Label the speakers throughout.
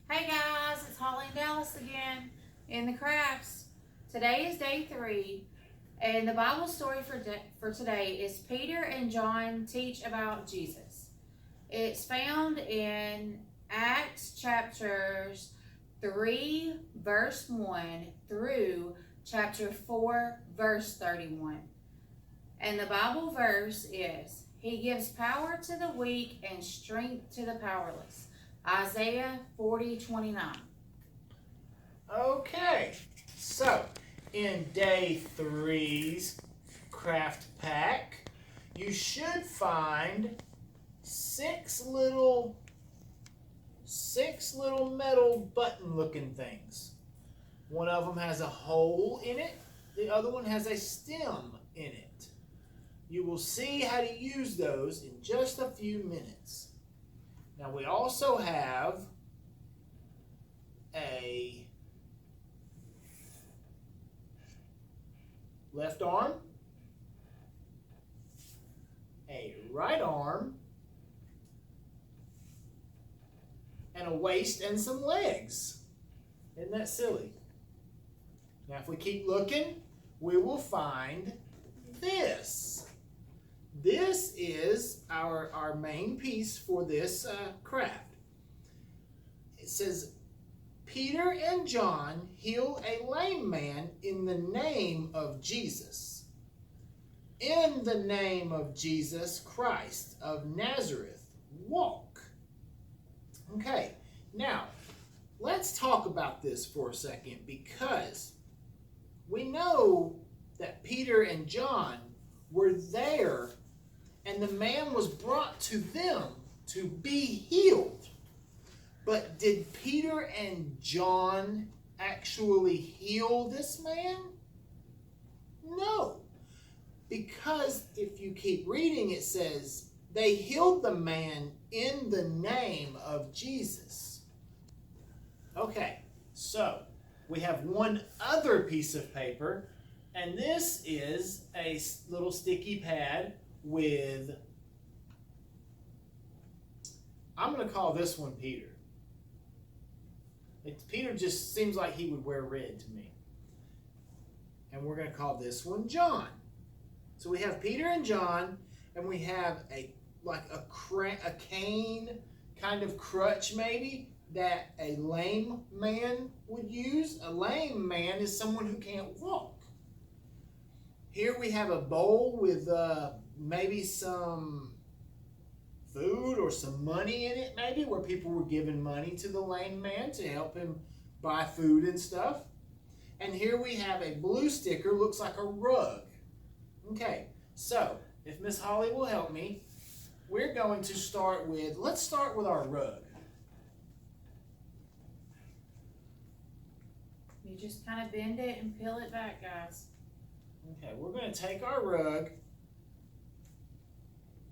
Speaker 1: Hey guys, it's Hollie and Dallas again in the crafts. Today is day 3, and the Bible story for today is Peter and John teach about Jesus. It's found in Acts chapters 3, verse 1 through chapter 4, verse 31. And the Bible verse is, He gives power to the weak and strength to the powerless. Isaiah 40:29.
Speaker 2: Okay, so in day 3's craft pack, you should find six little metal button looking things. One of them has a hole in it, the other one has a stem in it. You will see how to use those in just a few minutes. Now we also have a left arm, a right arm, and a waist and some legs. Isn't that silly? Now if we keep looking, we will find this. This is our main piece for this craft. It says, Peter and John heal a lame man in the name of Jesus. In the name of Jesus Christ of Nazareth, walk. Okay, now let's talk about this for a second, because we know that Peter and John were there and the man was brought to them to be healed. But did Peter and John actually heal this man? No. Because if you keep reading, it says they healed the man in the name of Jesus. Okay, so we have one other piece of paper, and this is a little sticky pad with, I'm going to call this one Peter. Peter just seems like he would wear red to me. And we're going to call this one John. So we have Peter and John, and we have a cane kind of crutch maybe that a lame man would use. A lame man is someone who can't walk. Here we have a bowl with maybe some food or some money in it, maybe, where people were giving money to the lame man to help him buy food and stuff. And here we have a blue sticker, looks like a rug. Okay, so if Miss Hollie will help me, we're going to start with, let's start with our rug.
Speaker 1: You just kind of bend it and peel it back, guys.
Speaker 2: Okay, we're going to take our rug,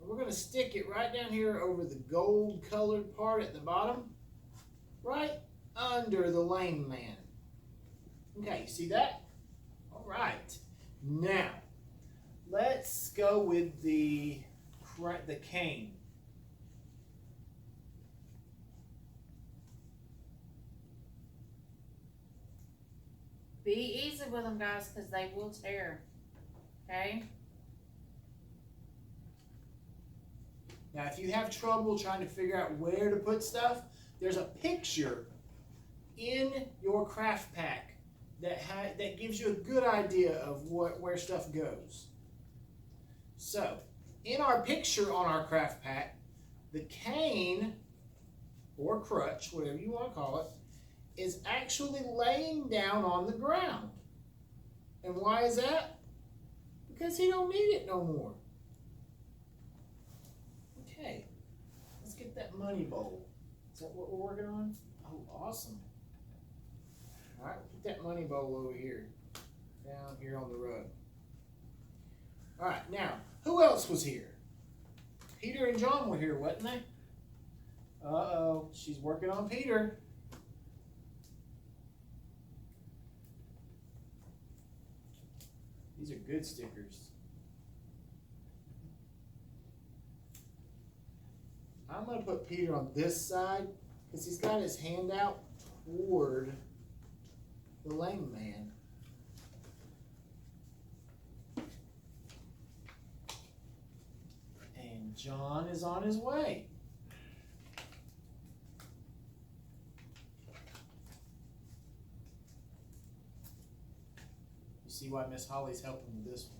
Speaker 2: and we're going to stick it right down here over the gold colored part at the bottom, right under the lame man. Okay, see that? All right. Now, let's go with the cane.
Speaker 1: Be easy with them, guys, because they will tear. Okay?
Speaker 2: Now, if you have trouble trying to figure out where to put stuff, there's a picture in your craft pack that gives you a good idea of where stuff goes. So, in our picture on our craft pack, the cane, or crutch, whatever you want to call it, is actually laying down on the ground. And why is that? Because he don't need it no more. Okay, let's get that money bowl. Is that what we're working on? Oh, awesome. All right, put that money bowl over here, down here on the rug. All right, now, who else was here? Peter and John were here, wasn't they? Uh-oh, she's working on Peter. These are good stickers. I'm going to put Peter on this side because he's got his hand out toward the lame man. And John is on his way. You see why Miss Hollie's helping with this one.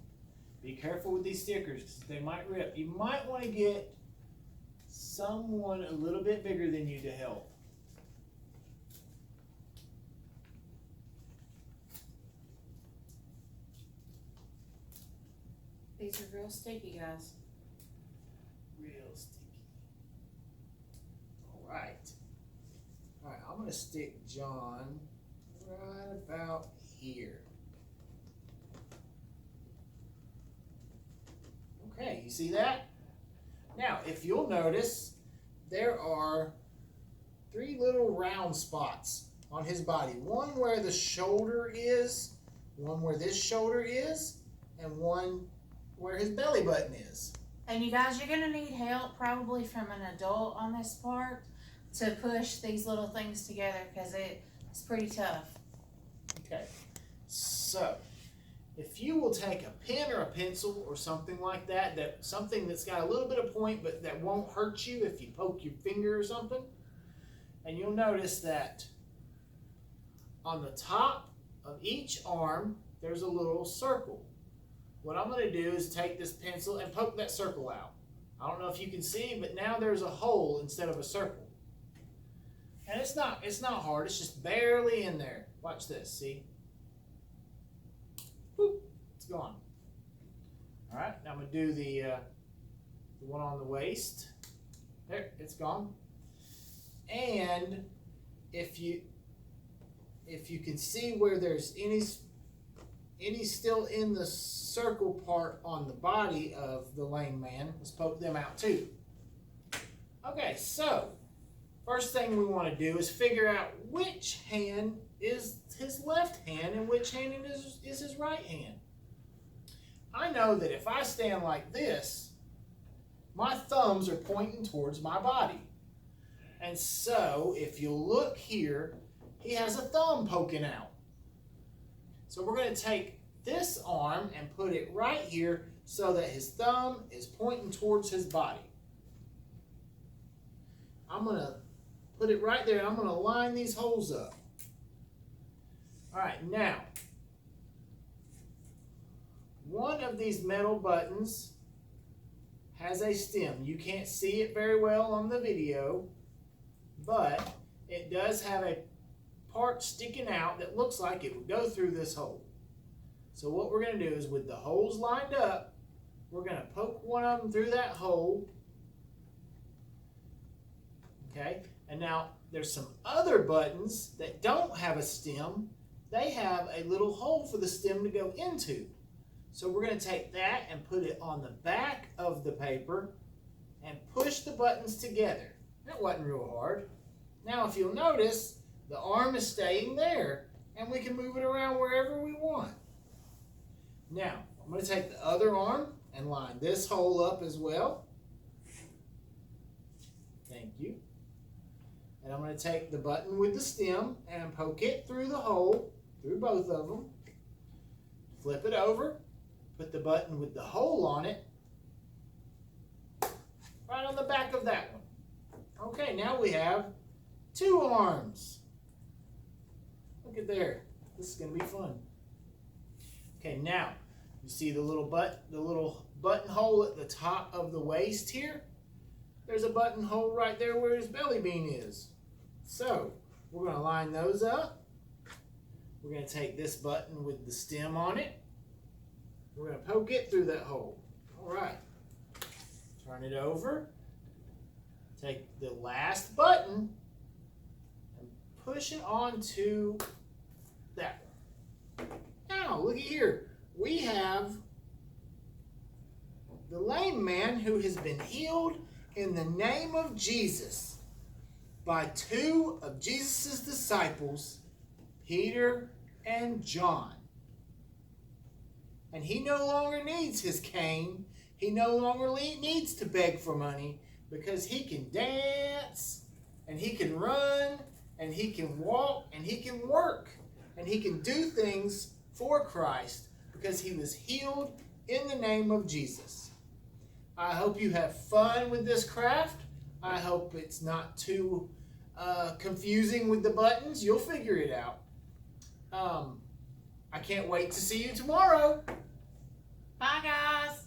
Speaker 2: Be careful with these stickers because they might rip. You might want to get someone a little bit bigger than you to help.
Speaker 1: These are real sticky, guys.
Speaker 2: Real sticky. Alright. Alright, I'm going to stick John right about here. Okay, you see that? Now, if you'll notice, there are 3 little round spots on his body. One where the shoulder is, one where this shoulder is, and one where his belly button is.
Speaker 1: And you guys, you're going to need help probably from an adult on this part to push these little things together because it's pretty tough.
Speaker 2: Okay, so if you will take a pen or a pencil or something like that, something that's got a little bit of point but that won't hurt you if you poke your finger or something, and you'll notice that on the top of each arm there's a little circle. What I'm going to do is take this pencil and poke that circle out. I don't know if you can see, but now there's a hole instead of a circle. And it's not hard, it's just barely in there. Watch this, see? Boop, it's gone. All right, now I'm going to do the one on the waist. There, it's gone. And if you can see where there's any still in the circle part on the body of the lame man, let's poke them out too. Okay, so first thing we want to do is figure out which hand is his left hand and which hand is his right hand. I know that if I stand like this, my thumbs are pointing towards my body. And so if you look here, he has a thumb poking out. So we're going to take this arm and put it right here so that his thumb is pointing towards his body. I'm going to put it right there and I'm going to line these holes up. All right, now, one of these metal buttons has a stem. You can't see it very well on the video, but it does have a part sticking out that looks like it would go through this hole. So what we're going to do is, with the holes lined up, we're going to poke one of them through that hole. Okay, and now there's some other buttons that don't have a stem. They have a little hole for the stem to go into. So we're going to take that and put it on the back of the paper and push the buttons together. That wasn't real hard. Now if you'll notice, the arm is staying there and we can move it around wherever we want. Now, I'm going to take the other arm and line this hole up as well. Thank you. And I'm going to take the button with the stem and poke it through the hole, through both of them. Flip it over, put the button with the hole on it, right on the back of that one. Okay, now we have 2 arms. Look at there. This is going to be fun. Okay, now you see the little button hole at the top of the waist here? There's a button hole right there where his belly bean is. So we're going to line those up. We're going to take this button with the stem on it. We're going to poke it through that hole. All right. Turn it over. Take the last button and push it onto that one. Now, look at here. We have the lame man who has been healed in the name of Jesus by 2 of Jesus' disciples, Peter and John. And he no longer needs his cane. He no longer needs to beg for money because he can dance and he can run, and he can walk, and he can work, and he can do things for Christ because he was healed in the name of Jesus. I hope you have fun with this craft. I hope it's not too confusing with the buttons. You'll figure it out. I can't wait to see you tomorrow.
Speaker 1: Bye, guys.